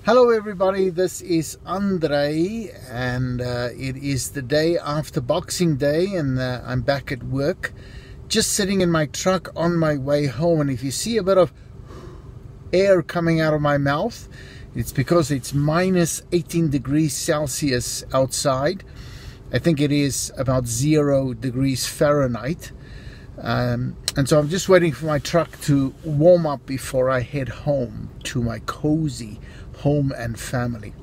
Hello everybody, this is Andre and it is the day after Boxing Day and I'm back at work, just sitting in my truck on my way home. And if you see a bit of air coming out of my mouth, it's because it's minus 18 degrees Celsius outside. I think it is about 0 degrees Fahrenheit. And so I'm just waiting for my truck to warm up before I head home to my cozy home and family.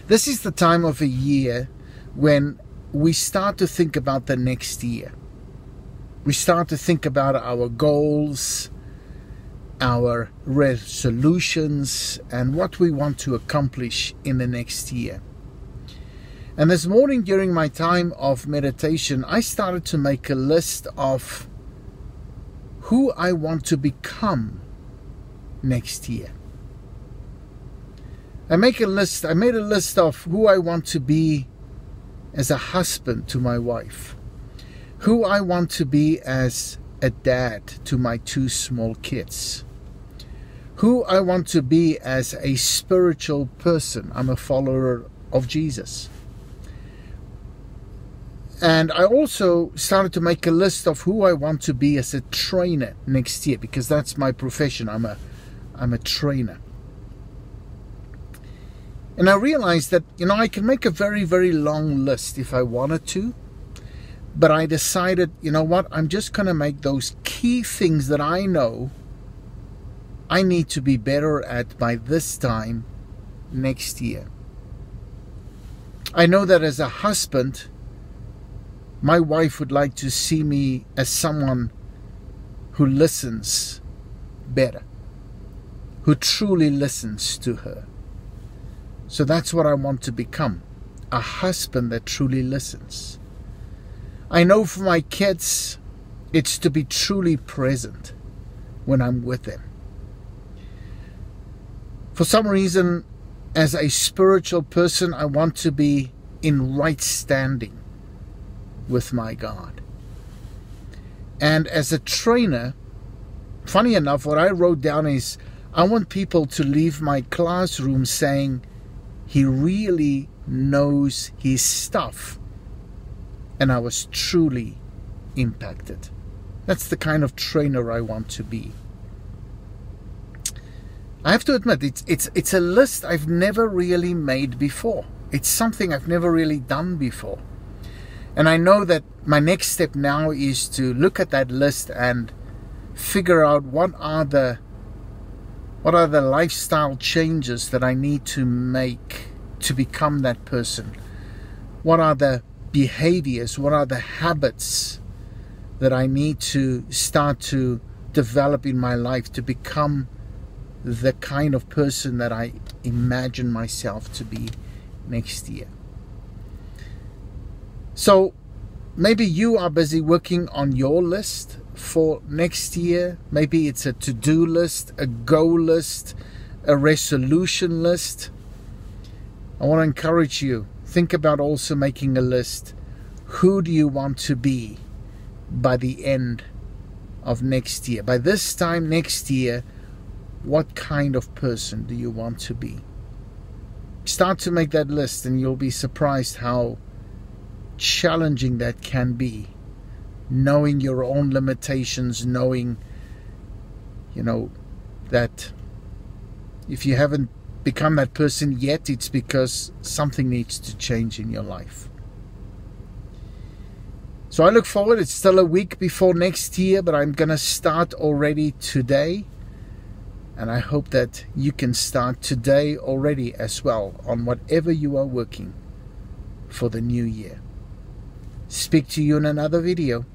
This is the time of a year when we start to think about the next year. We start to think about our goals, our resolutions, and what we want to accomplish in the next year. And this morning during my time of meditation, I started to make a list of who I want to become next year. I made a list of who I want to be as a husband to my wife, who I want to be as a dad to my 2 small kids, who I want to be as a spiritual person. I'm a follower of Jesus. And I also started to make a list of who I want to be as a trainer next year, because that's my profession. I'm a trainer. And I realized that, I can make a very, very long list if I wanted to. But I decided, I'm just going to make those key things that I know I need to be better at by this time next year. I know that as a husband, my wife would like to see me as someone who listens better, who truly listens to her. So that's what I want to become, a husband that truly listens. I know for my kids, it's to be truly present when I'm with them. For some reason, as a spiritual person, I want to be in right standing with my God. And as a trainer, funny enough, what I wrote down is, I want people to leave my classroom saying, he really knows his stuff. And I was truly impacted. That's the kind of trainer I want to be. I have to admit, it's a list I've never really made before. It's something I've never really done before. And I know that my next step now is to look at that list and figure out what are the lifestyle changes that I need to make to become that person. What are the behaviors, what are the habits that I need to start to develop in my life to become the kind of person that I imagine myself to be next year. So maybe you are busy working on your list for next year. Maybe it's a to-do list, a goal list, a resolution list. I want to encourage you, think about also making a list. Who do you want to be by the end of next year? By this time next year, what kind of person do you want to be? Start to make that list and you'll be surprised how challenging that can be. Knowing your own limitations, knowing, that if you haven't become that person yet, it's because something needs to change in your life. So I look forward. It's still a week before next year, but I'm going to start already today. And I hope that you can start today already as well on whatever you are working for the new year. Speak to you in another video.